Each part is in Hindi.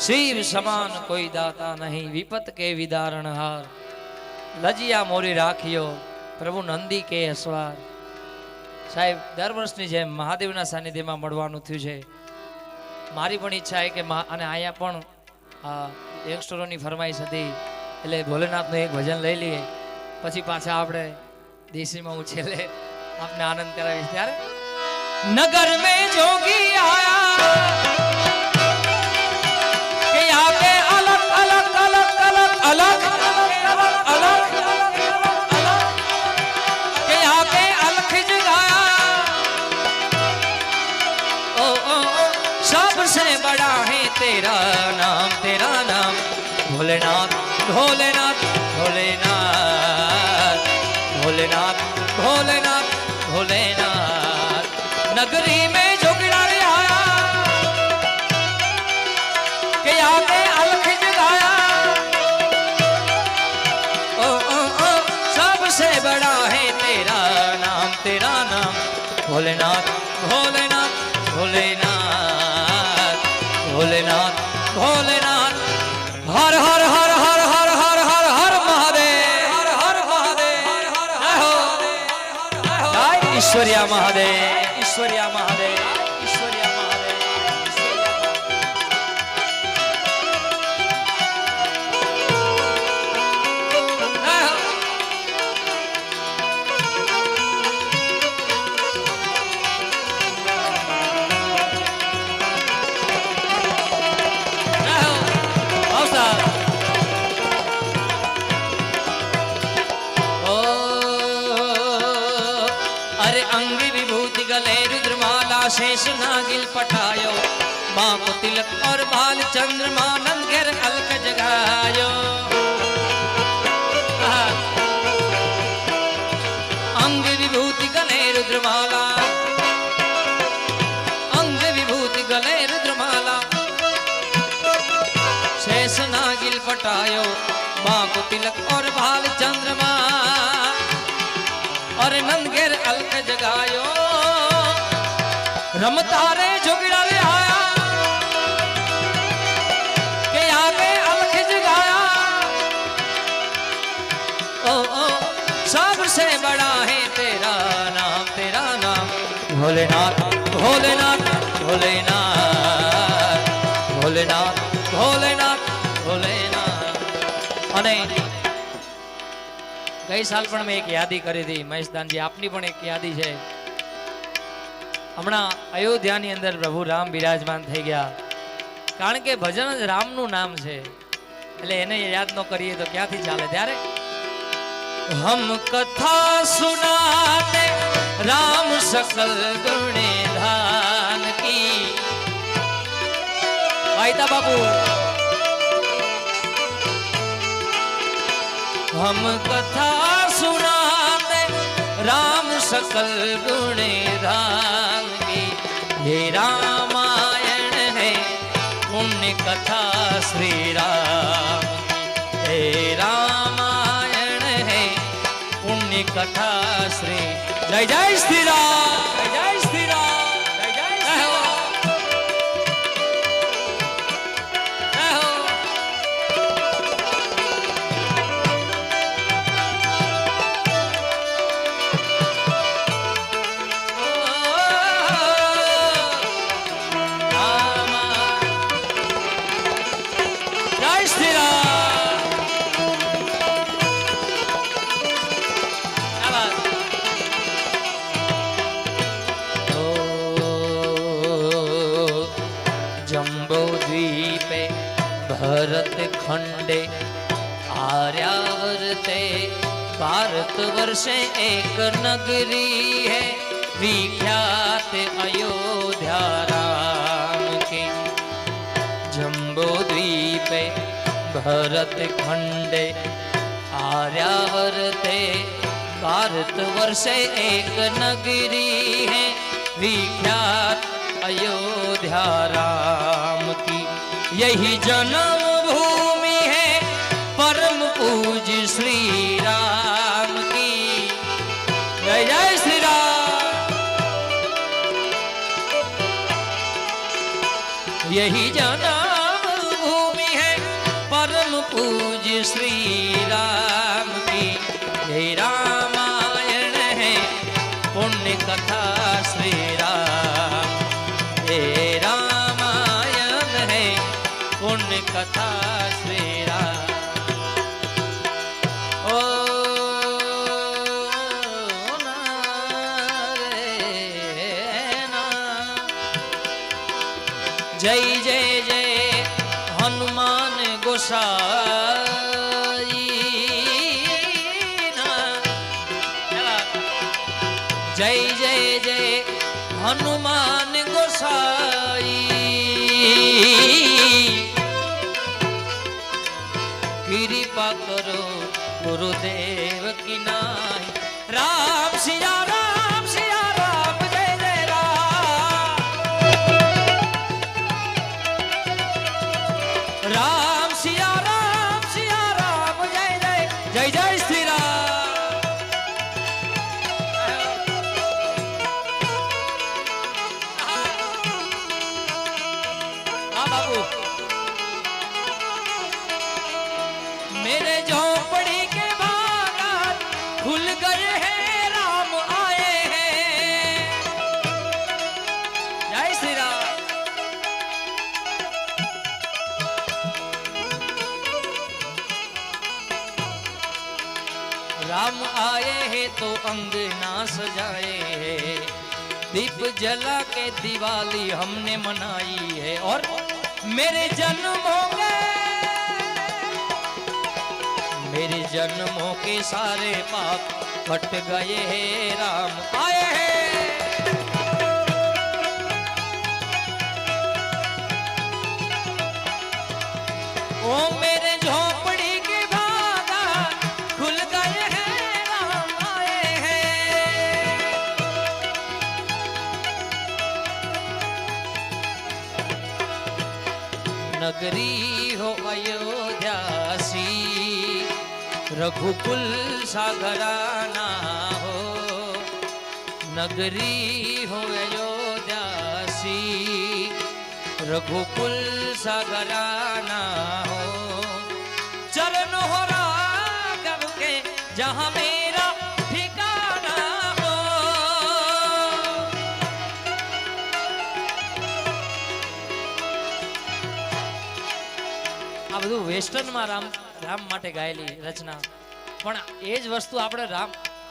शिव समान कोई दाता नहीं, विपत के विदारण हार। लजिया मोरी राखियो प्रभु नंदी के असवार। साहेब दर वर्षनी जेम महादेवना सानिध्यમાં મળવાનું થયું છે। મારી પણ ઈચ્છા છે કે અને આયા પણ યંગસ્ટરોની ફરમાઈશ હતી એટલે ભોલેનાથનું એક ભજન લઈ લઈએ, પછી પાછા આપણે દેશીમાં હું છેલ્લે આપને આનંદ કરાવીશ। ત્યારે નગર में जोगी आया કે यहाँ पे अलग अलग अलग अलग अलग अलग के यहाँ पे अलख जगाया। ओ ओ सबसे बड़ा है तेरा नाम भोलेनाथ भोलेनाथ भोलेनाथ भोलेनाथ भोलेनाथ भोलेनाथ। नगरी में जोगड़ा आया के यहाँ पे अलख जगाया। ओ ओ ओ सबसे बड़ा है तेरा नाम भोलेनाथ भोलेनाथ भोलेनाथ भोलेनाथ भोलेनाथ। हर हर हर हर हर हर हर हर महादेव हर हर महादेव जय हो जय ईश्वरिया महादेव ईश्वरिया महादेव ईश्वरिया महादेव। अरे अंग विभूति गले रुद्रमाला शेष नागिल पठायो। माँ को तिलक और बाल चंद्रमा नंद घेर अलक जगायो। अंग विभूति गले रुद्रमाला अंग विभूति गले रुद्रमाला शेष नागिल पठायो। माँ को तिलक और बाल चंद्रमा और नंद घेर अलक जगायो। रमतारे जोगिड़ा ले आया के यहाँ पे अलख जगाया। ओ ओ सबसे बड़ा है तेरा नाम भोलेनाथ भोलेनाथ भोलेनाथ भोलेनाथ भोलेनाथ भोलेनाथ। अने गई साल पण मैं एक यादी करी थी महेशदान जी, आपनी पण एक यादी है। हमणा अयोध्या नी अंदर प्रभु राम विराजमान थई गया, कारण के भजन ज रामनु नाम छे એટલે એને યાદ ન કરીએ તો ક્યાંથી ચાલે। ત્યારે हम कथा सुनाते राम सकल गुण धान की। वाइता बाबू हम कथा सुनाते राम सकल गुण धान की। ये रामायण है पुण्य कथा श्री राम की। हे रामायण है पुण्य कथा श्री। जय जय श्री राम जय जय श्री राम जय जय श्री राम जय हो। जम्बो द्वीपे भरत खंडे आर्यावर्ते भारत वर्षे एक नगरी है विख्यात अयोध्या राम की। जम्बो द्वीपे भरत खंडे आर्यावर्ते भारत वर्षे एक नगरी है विख्यात अयोध्या राम की। यही जन्म भूमि है परम पूज्य श्री राम की। जय जय श्री राम। यही जन्म भूमि पूज श्री राम की जय। रामायण है पुण्य कथा श्री राम, हे रामायण है पुण्य कथा श्री राम। ओ ना रे ना। जय जय जय हनुमान गोसाई ना। जय जय जय हनुमान गोसाई, कृपा करो गुरुदेव की नाई। राम सिया राम जय जय राम। राम सिया राम जय जय जय जय श्री राम। हाँ बाबू, मेरे झोपड़ी के बागान खुल गए हैं, राम आए हैं। जय श्री राम। राम आए हैं तो अंगना सजाए हैं, दीप जला के दिवाली हमने मनाई है। और मेरे जन्मों के सारे पाप कट गए हैं, राम आए हैं। ओ मेरे झोपड़ी के बागान खुल गए हैं, राम आए हैं। नगरी हो अयोध्या सी, रघुकुल सागराना हो। नगरी हो अयोध्या सी, रघुकुल सागराना हो। चरण हो राघव के जहां मेरा ठिकाना हो। આ બધું વેસ્ટર્ન માં રામ માટે ગાયેલી રચના, પણ એ જ વસ્તુ આપણે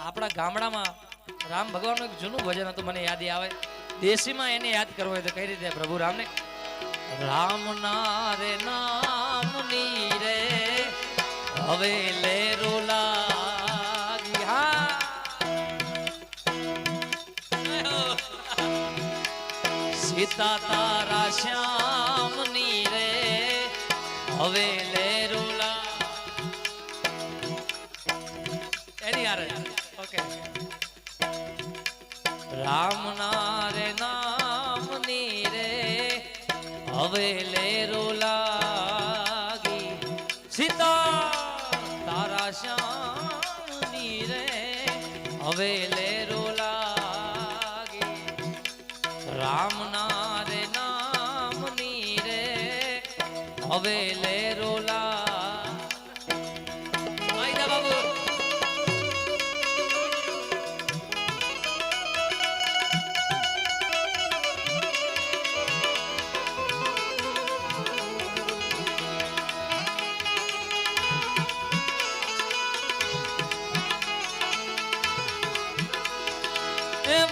આપણા ગામડામાં રામ ભગવાનનું એક જૂનું ભજન હતું, મને યાદ આવે. દેશીમાં એને યાદ કરવો હોય તો કઈ રીતે પ્રભુ રામને? રામ ના રે નામની રે હવે લેરો લાગી. હા સીતા તારા શ્યામની રે હવે લેરો એની યાર. ઓકે. રામ ના રે નામની રે હવે લેરો લાગી, સીતા તારા શ્યામની રે હવે લેરો લાગી. રામ ના રે નામની રે હવે લેરો લાગી. બાબુ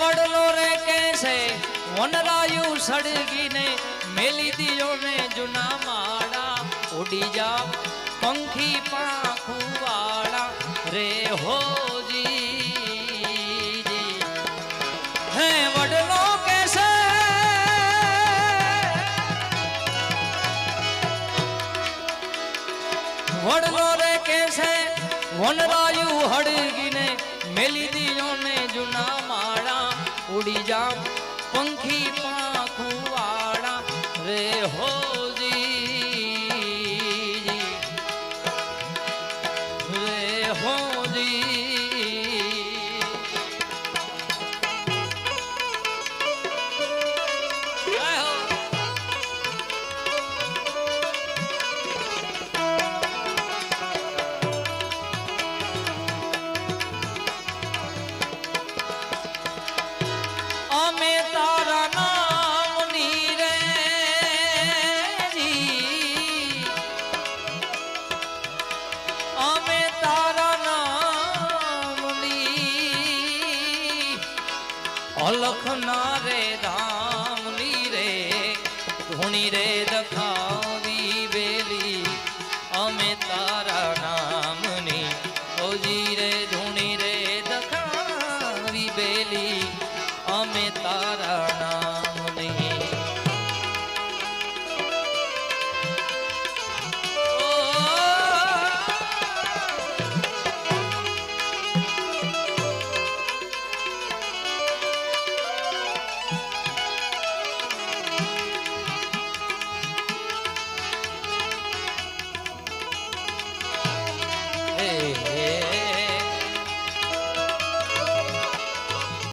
વડલો રે કેસે વનરાયુ સળગીને મેલી દિયો ને જુના માળા. ઉડી જા પંખી પાંખું વાળા રે હોજી. હે વડલો કેસે વડલો રે કેસે વનરાયુ હળગીને મેલી દિયો ને જુના માળા. ઉડી જા પંખી પાંખું વાળા રે હોજી રે હોજી. કારણા